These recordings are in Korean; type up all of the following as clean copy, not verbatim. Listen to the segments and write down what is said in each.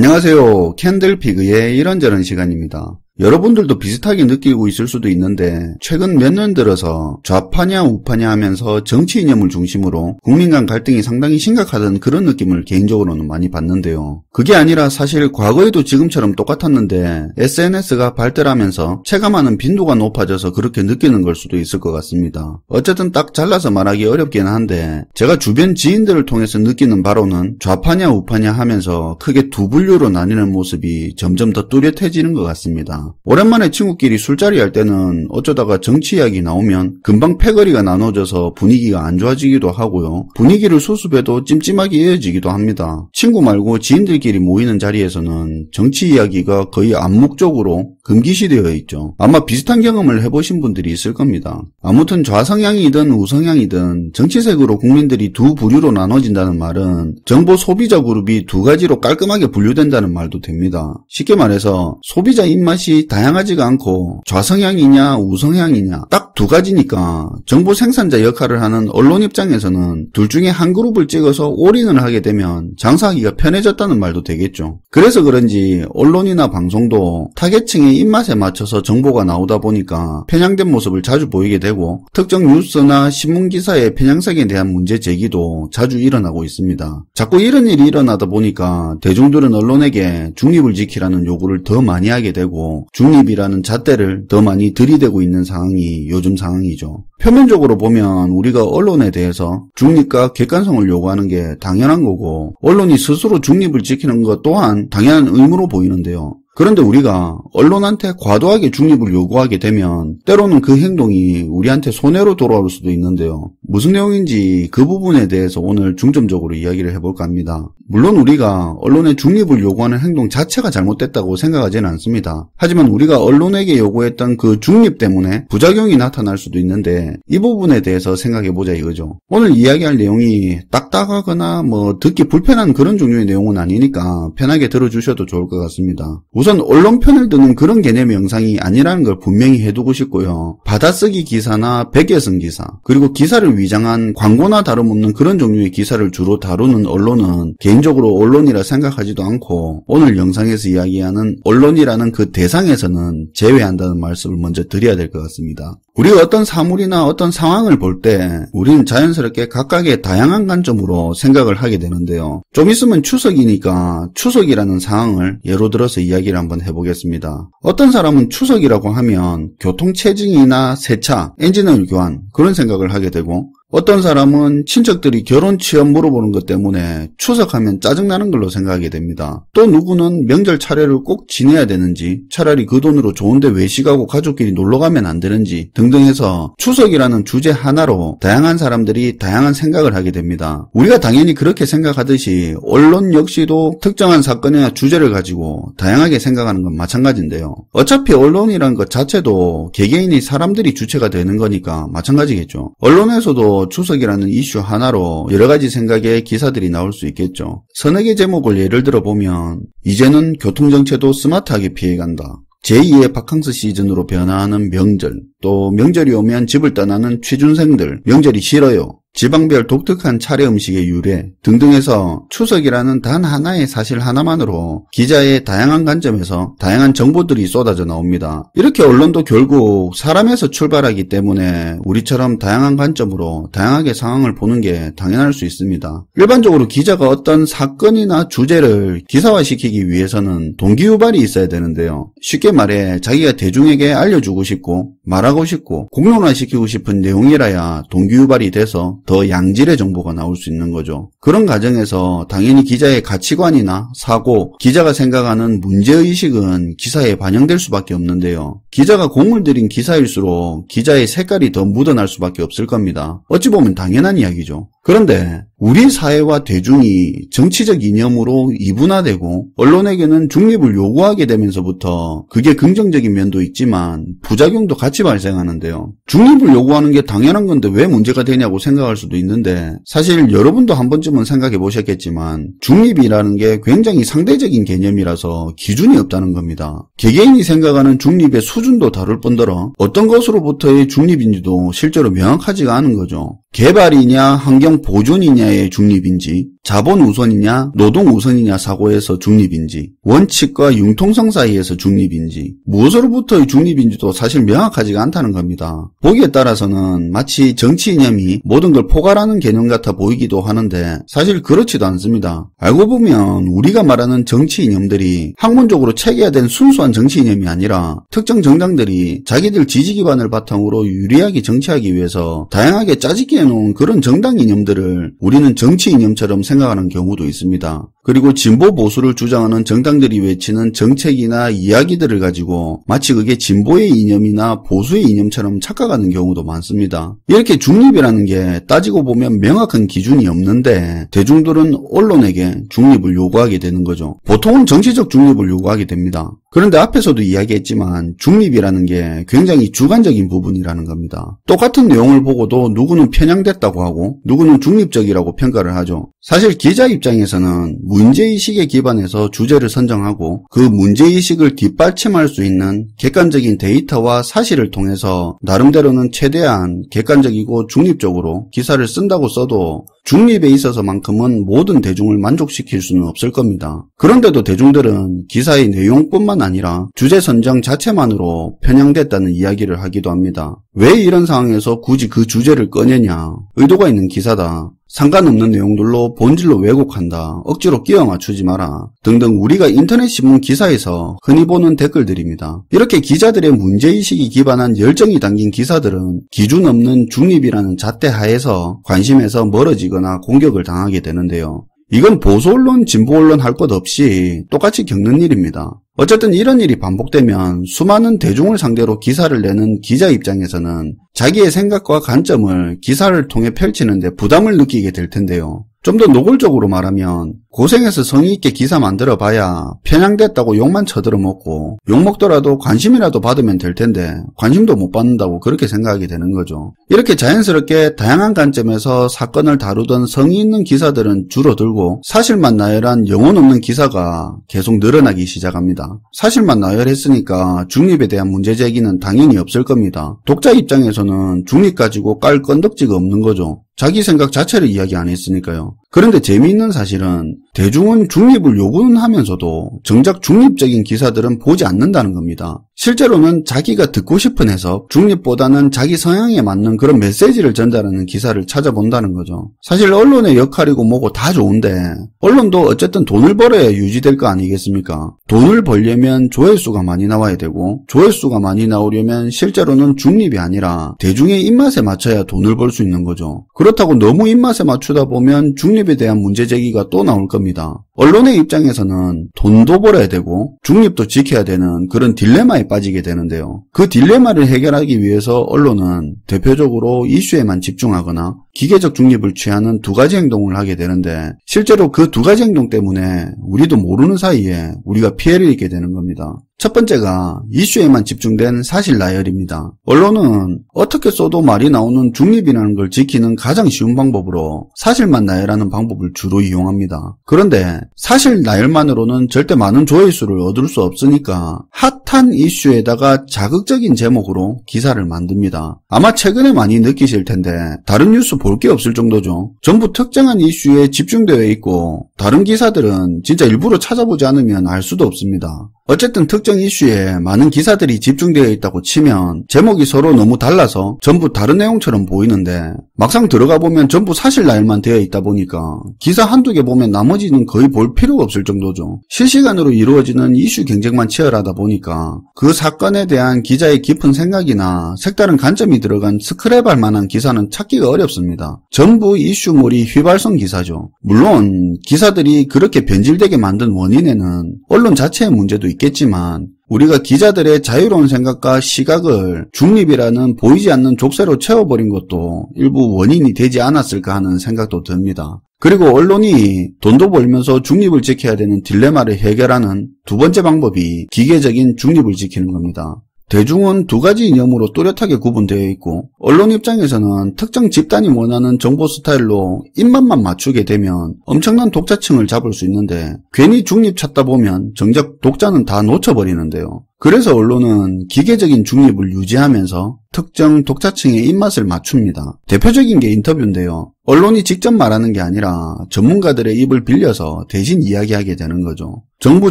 안녕하세요. 캔들피그의 이런저런 시간입니다. 여러분들도 비슷하게 느끼고 있을 수도 있는데 최근 몇 년 들어서 좌파냐 우파냐 하면서 정치 이념을 중심으로 국민 간 갈등이 상당히 심각하다는 그런 느낌을 개인적으로는 많이 받는데요. 그게 아니라 사실 과거에도 지금처럼 똑같았는데 SNS가 발달하면서 체감하는 빈도가 높아져서 그렇게 느끼는 걸 수도 있을 것 같습니다. 어쨌든 딱 잘라서 말하기 어렵긴 한데 제가 주변 지인들을 통해서 느끼는 바로는 좌파냐 우파냐 하면서 크게 두 분류로 나뉘는 모습이 점점 더 뚜렷해지는 것 같습니다. 오랜만에 친구끼리 술자리 할 때는 어쩌다가 정치 이야기 나오면 금방 패거리가 나눠져서 분위기가 안 좋아지기도 하고요. 분위기를 수습해도 찜찜하게 이어지기도 합니다. 친구 말고 지인들끼리 모이는 자리에서는 정치 이야기가 거의 암묵적으로 금기시되어 있죠. 아마 비슷한 경험을 해보신 분들이 있을 겁니다. 아무튼 좌성향이든 우성향이든 정치색으로 국민들이 두 부류로 나눠진다는 말은 정보 소비자 그룹이 두 가지로 깔끔하게 분류된다는 말도 됩니다. 쉽게 말해서 소비자 입맛이 다양하지가 않고 좌성향이냐 우성향이냐 딱 두 가지니까 정보 생산자 역할을 하는 언론 입장에서는 둘 중에 한 그룹을 찍어서 올인을 하게 되면 장사하기가 편해졌다는 말도 되겠죠. 그래서 그런지 언론이나 방송도 타겟층의 입맛에 맞춰서 정보가 나오다 보니까 편향된 모습을 자주 보이게 되고 특정 뉴스나 신문기사의 편향성에 대한 문제 제기도 자주 일어나고 있습니다. 자꾸 이런 일이 일어나다 보니까 대중들은 언론에게 중립을 지키라는 요구를 더 많이 하게 되고 중립이라는 잣대를 더 많이 들이대고 있는 상황이 요즘 상황이죠. 표면적으로 보면 우리가 언론에 대해서 중립과 객관성을 요구하는 게 당연한 거고 언론이 스스로 중립을 지키는 것 또한 당연한 의무로 보이는데요. 그런데 우리가 언론한테 과도하게 중립을 요구하게 되면 때로는 그 행동이 우리한테 손해로 돌아올 수도 있는데요. 무슨 내용인지 그 부분에 대해서 오늘 중점적으로 이야기를 해볼까 합니다. 물론 우리가 언론의 중립을 요구하는 행동 자체가 잘못됐다고 생각하지는 않습니다. 하지만 우리가 언론에게 요구했던 그 중립 때문에 부작용이 나타날 수도 있는데 이 부분에 대해서 생각해보자 이거죠. 오늘 이야기할 내용이 딱딱하거나 듣기 불편한 그런 종류의 내용은 아니니까 편하게 들어주셔도 좋을 것 같습니다. 우선 언론 편을 드는 그런 개념의 영상이 아니라는 걸 분명히 해두고 싶고요. 받아쓰기 기사나 백예성 기사 그리고 기사를 위장한 광고나 다름없는 그런 종류의 기사를 주로 다루는 언론은 개인적으로 언론이라 생각하지도 않고 오늘 영상에서 이야기하는 언론이라는 그 대상에서는 제외한다는 말씀을 먼저 드려야 될 것 같습니다. 우리가 어떤 사물이나 어떤 상황을 볼 때 우리는 자연스럽게 각각의 다양한 관점으로 생각을 하게 되는데요. 좀 있으면 추석이니까 추석이라는 상황을 예로 들어서 이야기를 한번 해보겠습니다. 어떤 사람은 추석이라고 하면 교통체증이나 세차, 엔진오일 교환 그런 생각을 하게 되고 어떤 사람은 친척들이 결혼 취업 물어보는 것 때문에 추석하면 짜증나는 걸로 생각하게 됩니다. 또 누구는 명절 차례를 꼭 지내야 되는지 차라리 그 돈으로 좋은데 외식하고 가족끼리 놀러가면 안 되는지 등등 해서 추석이라는 주제 하나로 다양한 사람들이 다양한 생각을 하게 됩니다. 우리가 당연히 그렇게 생각하듯이 언론 역시도 특정한 사건이나 주제를 가지고 다양하게 생각하는 건 마찬가지인데요. 어차피 언론이라는 것 자체도 개개인이 사람들이 주체가 되는 거니까 마찬가지겠죠. 언론에서도 추석이라는 이슈 하나로 여러 가지 생각의 기사들이 나올 수 있겠죠. 서너 개 제목을 예를 들어보면 이제는 교통정체도 스마트하게 피해간다. 제2의 바캉스 시즌으로 변화하는 명절, 또 명절이 오면 집을 떠나는 취준생들, 명절이 싫어요. 지방별 독특한 차례 음식의 유래 등등해서 추석이라는 단 하나의 사실 하나만으로 기자의 다양한 관점에서 다양한 정보들이 쏟아져 나옵니다. 이렇게 언론도 결국 사람에서 출발하기 때문에 우리처럼 다양한 관점으로 다양하게 상황을 보는 게 당연할 수 있습니다. 일반적으로 기자가 어떤 사건이나 주제를 기사화시키기 위해서는 동기유발이 있어야 되는데요. 쉽게 말해 자기가 대중에게 알려주고 싶고 말하고 싶고 공론화시키고 싶은 내용이라야 동기유발이 돼서 더 양질의 정보가 나올 수 있는 거죠. 그런 과정에서 당연히 기자의 가치관이나 사고, 기자가 생각하는 문제의식은 기사에 반영될 수밖에 없는데요. 기자가 공을 들인 기사일수록 기자의 색깔이 더 묻어날 수밖에 없을 겁니다. 어찌 보면 당연한 이야기죠. 그런데 우리 사회와 대중이 정치적 이념으로 이분화되고 언론에게는 중립을 요구하게 되면서부터 그게 긍정적인 면도 있지만 부작용도 같이 발생하는데요. 중립을 요구하는 게 당연한 건데 왜 문제가 되냐고 생각할 수도 있는데 사실 여러분도 한 번쯤은 생각해 보셨겠지만 중립이라는 게 굉장히 상대적인 개념이라서 기준이 없다는 겁니다. 개개인이 생각하는 중립의 수준도 다를 뿐더러 어떤 것으로부터의 중립인지도 실제로 명확하지가 않은 거죠. 개발이냐 환경 보존이냐의 중립인지 자본 우선이냐 노동 우선이냐 사고에서 중립인지, 원칙과 융통성 사이에서 중립인지, 무엇으로부터의 중립인지도 사실 명확하지가 않다는 겁니다. 보기에 따라서는 마치 정치 이념이 모든 걸 포괄하는 개념 같아 보이기도 하는데 사실 그렇지도 않습니다. 알고 보면 우리가 말하는 정치 이념들이 학문적으로 체계화된 순수한 정치 이념이 아니라 특정 정당들이 자기들 지지 기반을 바탕으로 유리하게 정치하기 위해서 다양하게 짜집기 해놓은 그런 정당 이념들을 우리는 정치 이념처럼 생각하는 경우도 있습니다. 그리고 진보 보수를 주장하는 정당들이 외치는 정책이나 이야기들을 가지고 마치 그게 진보의 이념이나 보수의 이념처럼 착각하는 경우도 많습니다. 이렇게 중립이라는 게 따지고 보면 명확한 기준이 없는데 대중들은 언론에게 중립을 요구하게 되는 거죠. 보통은 정치적 중립을 요구하게 됩니다. 그런데 앞에서도 이야기했지만 중립이라는 게 굉장히 주관적인 부분이라는 겁니다. 똑같은 내용을 보고도 누구는 편향됐다고 하고 누구는 중립적이라고 평가를 하죠. 사실 기자 입장에서는 문제의식에 기반해서 주제를 선정하고 그 문제의식을 뒷받침할 수 있는 객관적인 데이터와 사실을 통해서 나름대로는 최대한 객관적이고 중립적으로 기사를 쓴다고 써도 중립에 있어서만큼은 모든 대중을 만족시킬 수는 없을 겁니다. 그런데도 대중들은 기사의 내용뿐만 아니라 주제 선정 자체만으로 편향됐다는 이야기를 하기도 합니다. 왜 이런 상황에서 굳이 그 주제를 꺼내냐, 의도가 있는 기사다, 상관없는 내용들로 본질로 왜곡한다, 억지로 끼워 맞추지 마라 등등 우리가 인터넷 신문 기사에서 흔히 보는 댓글들입니다. 이렇게 기자들의 문제의식이 기반한 열정이 담긴 기사들은 기준 없는 중립이라는 잣대 하에서 관심에서 멀어지거나 공격을 당하게 되는데요. 이건 보수 언론, 진보 언론 할 것 없이 똑같이 겪는 일입니다. 어쨌든 이런 일이 반복되면 수많은 대중을 상대로 기사를 내는 기자 입장에서는 자기의 생각과 관점을 기사를 통해 펼치는데 부담을 느끼게 될 텐데요. 좀 더 노골적으로 말하면 고생해서 성의있게 기사 만들어봐야 편향됐다고 욕만 쳐들어 먹고 욕먹더라도 관심이라도 받으면 될 텐데 관심도 못 받는다고 그렇게 생각하게 되는 거죠. 이렇게 자연스럽게 다양한 관점에서 사건을 다루던 성의 있는 기사들은 줄어들고 사실만 나열한 영혼 없는 기사가 계속 늘어나기 시작합니다. 사실만 나열했으니까 중립에 대한 문제 제기는 당연히 없을 겁니다. 독자 입장에서는 중립 가지고 깔 건덕지가 없는 거죠. 자기 생각 자체를 이야기 안 했으니까요. 그런데 재미있는 사실은 대중은 중립을 요구는 하면서도 정작 중립적인 기사들은 보지 않는다는 겁니다. 실제로는 자기가 듣고 싶은 해석, 중립보다는 자기 성향에 맞는 그런 메시지를 전달하는 기사를 찾아본다는 거죠. 사실 언론의 역할이고 뭐고 다 좋은데 언론도 어쨌든 돈을 벌어야 유지될 거 아니겠습니까? 돈을 벌려면 조회수가 많이 나와야 되고 조회수가 많이 나오려면 실제로는 중립이 아니라 대중의 입맛에 맞춰야 돈을 벌 수 있는 거죠. 그렇다고 너무 입맛에 맞추다 보면 중립에 대한 문제 제기가 또 나올 겁니다. 언론의 입장에서는 돈도 벌어야 되고 중립도 지켜야 되는 그런 딜레마에 빠지게 되는데요. 그 딜레마를 해결하기 위해서 언론은 대표적으로 이슈에만 집중하거나 기계적 중립을 취하는 두 가지 행동을 하게 되는데 실제로 그 두 가지 행동 때문에 우리도 모르는 사이에 우리가 피해를 입게 되는 겁니다. 첫 번째가 이슈에만 집중된 사실 나열입니다. 언론은 어떻게 써도 말이 나오는 중립이라는 걸 지키는 가장 쉬운 방법으로 사실만 나열하는 방법을 주로 이용합니다. 그런데 사실 나열만으로는 절대 많은 조회수를 얻을 수 없으니까 핫한 이슈에다가 자극적인 제목으로 기사를 만듭니다. 아마 최근에 많이 느끼실 텐데 다른 뉴스 볼 게 없을 정도죠. 전부 특정한 이슈에 집중되어 있고 다른 기사들은 진짜 일부러 찾아보지 않으면 알 수도 없습니다. 어쨌든 특정 이슈에 많은 기사들이 집중되어 있다고 치면 제목이 서로 너무 달라서 전부 다른 내용처럼 보이는데 막상 들어가 보면 전부 사실 나열만 되어 있다 보니까 기사 한두 개 보면 나머지는 거의 볼 필요가 없을 정도죠. 실시간으로 이루어지는 이슈 경쟁만 치열하다 보니까 그 사건에 대한 기자의 깊은 생각이나 색다른 관점이 들어간 스크랩할 만한 기사는 찾기가 어렵습니다. 전부 이슈몰이 휘발성 기사죠. 물론 기사들이 그렇게 변질되게 만든 원인에는 언론 자체의 문제도 있겠지만 우리가 기자들의 자유로운 생각과 시각을 중립이라는 보이지 않는 족쇄로 채워버린 것도 일부 원인이 되지 않았을까 하는 생각도 듭니다. 그리고 언론이 돈도 벌면서 중립을 지켜야 되는 딜레마를 해결하는 두 번째 방법이 기계적인 중립을 지키는 겁니다. 대중은 두 가지 이념으로 뚜렷하게 구분되어 있고 언론 입장에서는 특정 집단이 원하는 정보 스타일로 입맛만 맞추게 되면 엄청난 독자층을 잡을 수 있는데 괜히 중립 찾다 보면 정작 독자는 다 놓쳐버리는데요. 그래서 언론은 기계적인 중립을 유지하면서 특정 독자층의 입맛을 맞춥니다. 대표적인 게 인터뷰인데요. 언론이 직접 말하는 게 아니라 전문가들의 입을 빌려서 대신 이야기하게 되는 거죠. 정부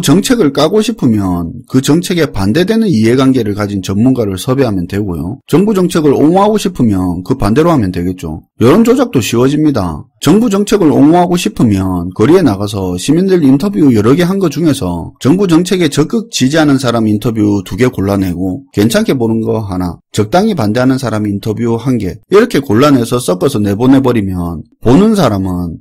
정책을 까고 싶으면 그 정책에 반대되는 이해관계를 가진 전문가를 섭외하면 되고요. 정부 정책을 옹호하고 싶으면 그 반대로 하면 되겠죠. 여론 조작도 쉬워집니다. 정부 정책을 옹호하고 싶으면 거리에 나가서 시민들 인터뷰 여러 개 한 거 중에서 정부 정책에 적극 지지하는 사람 인터뷰 2개 골라내고 괜찮게 보는 거 하나, 적당히 반대하는 사람 인터뷰 1개 이렇게 골라내서 섞어서 내보내버리면 보는 사람은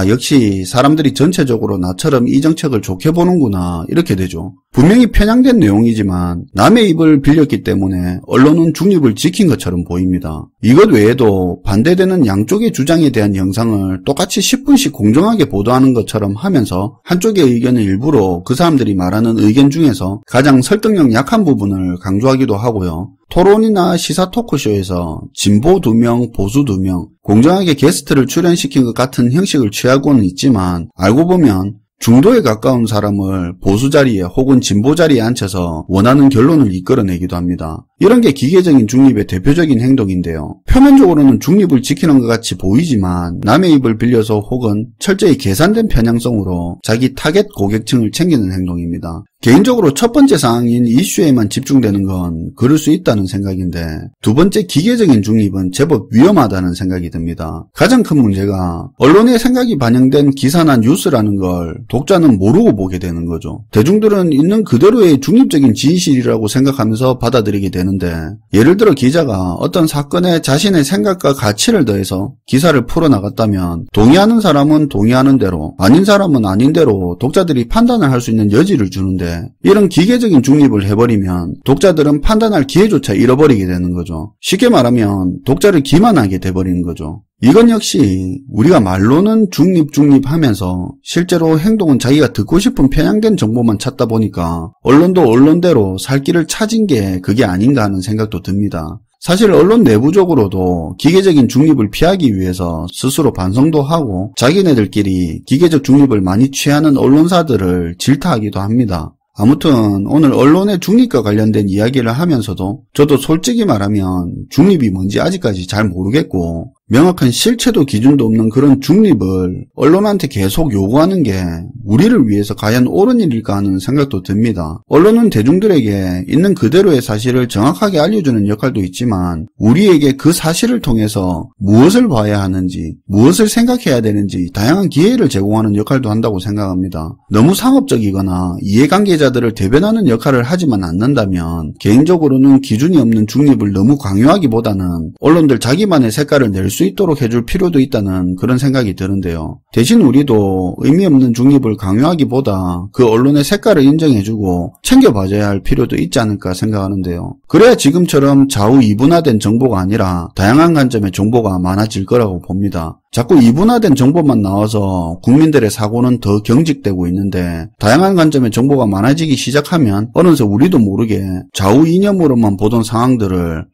역시 사람들이 전체적으로 나처럼 이 정책을 좋게 보는구나 이렇게 되죠. 분명히 편향된 내용이지만 남의 입을 빌렸기 때문에 언론은 중립을 지킨 것처럼 보입니다. 이것 외에도 반대되는 양쪽의 주장에 대한 영상을 똑같이 10분씩 공정하게 보도하는 것처럼 하면서 한쪽의 의견을 일부러 그 사람들이 말하는 의견 중에서 가장 설득력 약한 부분을 강조하기도 하고요. 토론이나 시사 토크쇼에서 진보 2명, 보수 2명, 공정하게 게스트를 출연시킨 것 같은 형식을 취하고는 있지만 알고 보면 중도에 가까운 사람을 보수 자리에 혹은 진보 자리에 앉혀서 원하는 결론을 이끌어내기도 합니다. 이런 게 기계적인 중립의 대표적인 행동인데요. 표면적으로는 중립을 지키는 것 같이 보이지만 남의 입을 빌려서 혹은 철저히 계산된 편향성으로 자기 타겟 고객층을 챙기는 행동입니다. 개인적으로 첫 번째 사항인 이슈에만 집중되는 건 그럴 수 있다는 생각인데 두 번째 기계적인 중립은 제법 위험하다는 생각이 듭니다. 가장 큰 문제가 언론의 생각이 반영된 기사나 뉴스라는 걸 독자는 모르고 보게 되는 거죠. 대중들은 있는 그대로의 중립적인 진실이라고 생각하면서 받아들이게 되는데 예를 들어 기자가 어떤 사건에 자신의 생각과 가치를 더해서 기사를 풀어나갔다면 동의하는 사람은 동의하는 대로 아닌 사람은 아닌 대로 독자들이 판단을 할 수 있는 여지를 주는데 이런 기계적인 중립을 해버리면 독자들은 판단할 기회조차 잃어버리게 되는 거죠. 쉽게 말하면 독자를 기만하게 돼버리는 거죠. 이건 역시 우리가 말로는 중립 하면서 실제로 행동은 자기가 듣고 싶은 편향된 정보만 찾다 보니까 언론도 언론대로 살 길을 찾은 게 그게 아닌가 하는 생각도 듭니다. 사실 언론 내부적으로도 기계적인 중립을 피하기 위해서 스스로 반성도 하고 자기네들끼리 기계적 중립을 많이 취하는 언론사들을 질타하기도 합니다. 아무튼 오늘 언론의 중립과 관련된 이야기를 하면서도 저도 솔직히 말하면 중립이 뭔지 아직까지 잘 모르겠고 명확한 실체도 기준도 없는 그런 중립을 언론한테 계속 요구하는 게 우리를 위해서 과연 옳은 일일까 하는 생각도 듭니다. 언론은 대중들에게 있는 그대로의 사실을 정확하게 알려주는 역할도 있지만 우리에게 그 사실을 통해서 무엇을 봐야 하는지 무엇을 생각해야 되는지 다양한 기회를 제공하는 역할도 한다고 생각합니다. 너무 상업적이거나 이해관계자들을 대변하는 역할을 하지만 않는다면 개인적으로는 기준이 없는 중립을 너무 강요하기보다는 언론들 자기만의 색깔을 낼 수 있도록 해줄 필요도 있다는 그런 생각이 드는데요. 대신 우리도 의미 없는 중립을 강요하기보다 그 언론의 색깔을 인정해주고 챙겨봐줘야 할 필요도 있지 않을까 생각하는데요. 그래야 지금처럼 좌우 이분화된 정보가 아니라 다양한 관점의 정보가 많아질 거라고 봅니다. 자꾸 이분화된 정보만 나와서 국민들의 사고는 더 경직되고 있는데 다양한 관점의 정보가 많아지기 시작하면 어느새 우리도 모르게 좌우 이념으로만 보던 상황들을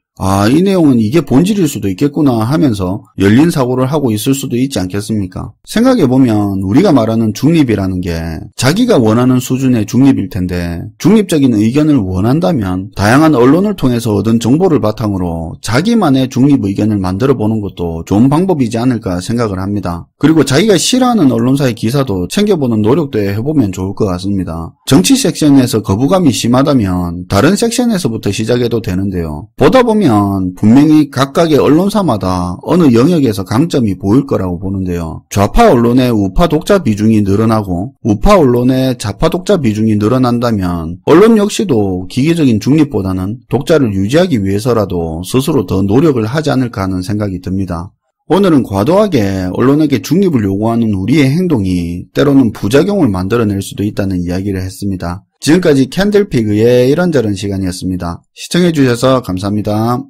이 내용은 이게 본질일 수도 있겠구나 하면서 열린 사고를 하고 있을 수도 있지 않겠습니까? 생각해보면 우리가 말하는 중립이라는 게 자기가 원하는 수준의 중립일 텐데 중립적인 의견을 원한다면 다양한 언론을 통해서 얻은 정보를 바탕으로 자기만의 중립 의견을 만들어보는 것도 좋은 방법이지 않을까 생각을 합니다. 그리고 자기가 싫어하는 언론사의 기사도 챙겨보는 노력도 해보면 좋을 것 같습니다. 정치 섹션에서 거부감이 심하다면 다른 섹션에서부터 시작해도 되는데요. 보다 보면 분명히 각각의 언론사마다 어느 영역에서 강점이 보일 거라고 보는데요. 좌파 언론의 우파 독자 비중이 늘어나고 우파 언론의 좌파 독자 비중이 늘어난다면 언론 역시도 기계적인 중립보다는 독자를 유지하기 위해서라도 스스로 더 노력을 하지 않을까 하는 생각이 듭니다. 오늘은 과도하게 언론에게 중립을 요구하는 우리의 행동이 때로는 부작용을 만들어낼 수도 있다는 이야기를 했습니다. 지금까지 캔들피그의 이런저런 시간이었습니다. 시청해주셔서 감사합니다.